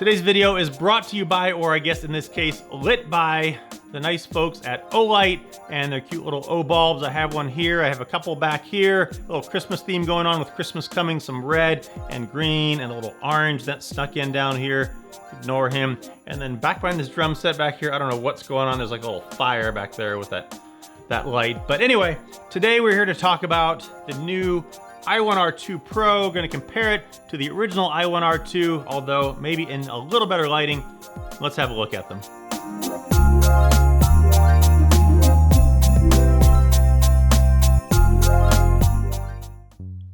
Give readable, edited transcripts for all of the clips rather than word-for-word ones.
Today's video is brought to you by, or I guess in this case, lit by the nice folks at Olight and their cute little O bulbs. I have one here, I have a couple back here, a little Christmas theme going on with Christmas coming, some red and green and a little orange that snuck in down here. Ignore him. And then back behind this drum set back here, I don't know what's going on. There's like a little fire back there with that light. But anyway, today we're here to talk about the new i1R2 Pro. Going to compare it to the original i1R2, although maybe in a little better lighting. Let's have a look at them.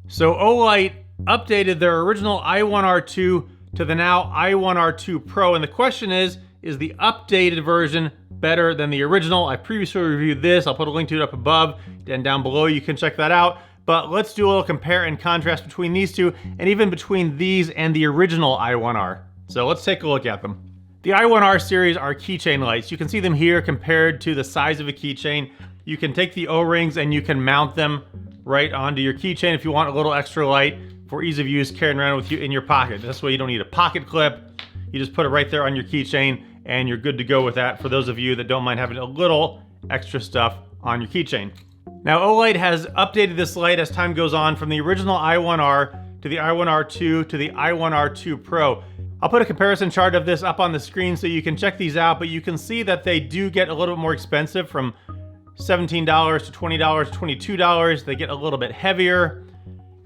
So Olight updated their original i1R2 to the now i1R2 Pro, and the question is the updated version better than the original? I previously reviewed this. I'll put a link to it up above and down below. You can check that out. But let's do a little compare and contrast between these two, and even between these and the original i1R. So let's take a look at them. The i1R series are keychain lights. You can see them here compared to the size of a keychain. You can take the O-rings and you can mount them right onto your keychain if you want a little extra light for ease of use carrying around with you in your pocket. This way you don't need a pocket clip. You just put it right there on your keychain and you're good to go with that, for those of you that don't mind having a little extra stuff on your keychain. Now Olight has updated this light as time goes on from the original i1R to the i1R2 to the i1R2 Pro. I'll put a comparison chart of this up on the screen so you can check these out, but you can see that they do get a little bit more expensive, from $17 to $20 to $22. They get a little bit heavier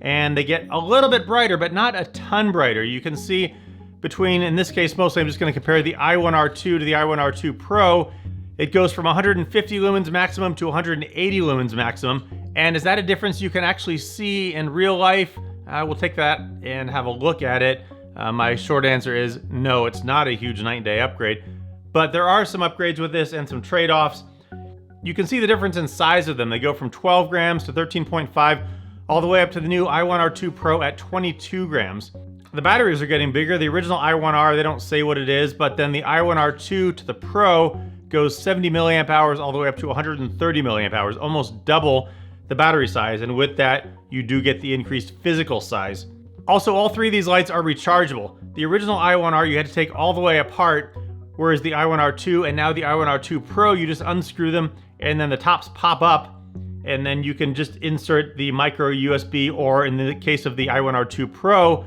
and they get a little bit brighter, but not a ton brighter. You can see between, in this case mostly I'm just going to compare the i1R2 to the i1R2 Pro. It goes from 150 lumens maximum to 180 lumens maximum. And is that a difference you can actually see in real life? We'll take that and have a look at it. My short answer is no, it's not a huge night and day upgrade, but there are some upgrades with this and some trade-offs. You can see the difference in size of them. They go from 12 grams to 13.5, all the way up to the new i1R2 Pro at 22 grams. The batteries are getting bigger. The original i1R, they don't say what it is, but then the i1R2 to the Pro goes 70 milliamp hours all the way up to 130 milliamp hours, almost double the battery size. And with that, you do get the increased physical size. Also, all three of these lights are rechargeable. The original i1R you had to take all the way apart, whereas the i1R2 and now the i1R2 Pro, you just unscrew them and then the tops pop up, and then you can just insert the micro USB, or in the case of the i1R2 Pro,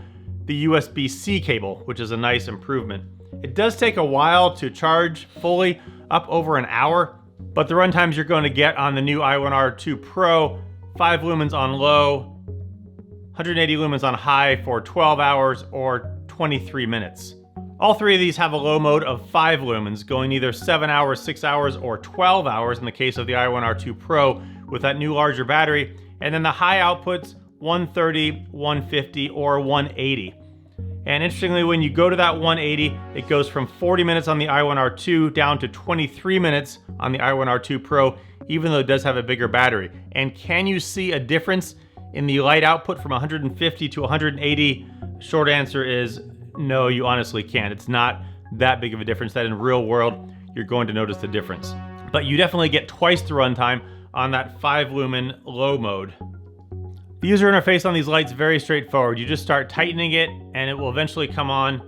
the USB-C cable, which is a nice improvement. It does take a while to charge fully, up over an hour, but the run times you're going to get on the new i1R2 Pro, 5 lumens on low, 180 lumens on high for 12 hours or 23 minutes. All three of these have a low mode of 5 lumens, going either 7 hours, 6 hours, or 12 hours in the case of the i1R2 Pro with that new larger battery. And then the high outputs, 130, 150, or 180. And interestingly, when you go to that 180, it goes from 40 minutes on the i1R2 down to 23 minutes on the i1R2 Pro, even though it does have a bigger battery. And can you see a difference in the light output from 150 to 180? Short answer is no, you honestly can't. It's not that big of a difference that in real world you're going to notice the difference. But you definitely get twice the runtime on that 5 lumen low mode. The user interface on these lights is very straightforward. You just start tightening it and it will eventually come on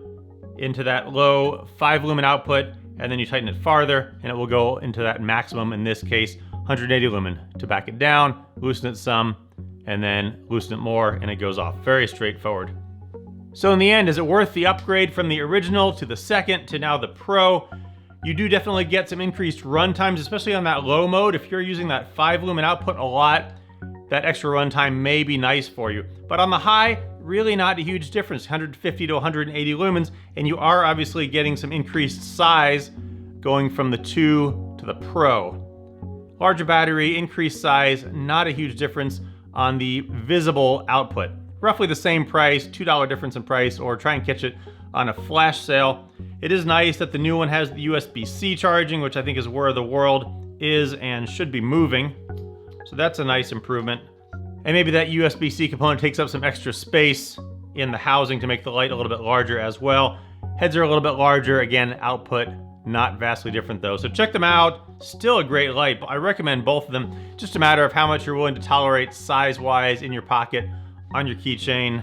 into that low 5 lumen output, and then you tighten it farther and it will go into that maximum, in this case 180 lumen. To back it down, loosen it some, and then loosen it more, and it goes off. Very straightforward. So in the end, is it worth the upgrade from the original to the second to now the Pro? You do definitely get some increased run times, especially on that low mode. If you're using that 5 lumen output a lot, that extra runtime may be nice for you. But on the high, really not a huge difference, 150 to 180 lumens, and you are obviously getting some increased size going from the 2 to the Pro. Larger battery, increased size, not a huge difference on the visible output. Roughly the same price, $2 difference in price, or try and catch it on a flash sale. It is nice that the new one has the USB-C charging, which I think is where the world is and should be moving. So that's a nice improvement. And maybe that USB-C component takes up some extra space in the housing to make the light a little bit larger as well. Heads are a little bit larger. Again, output not vastly different though. So check them out. Still a great light. I recommend both of them. Just a matter of how much you're willing to tolerate size-wise in your pocket, on your keychain.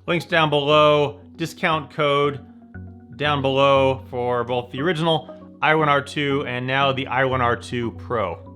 Links down below. Discount code down below for both the original i1R2 and now the i1R2 Pro.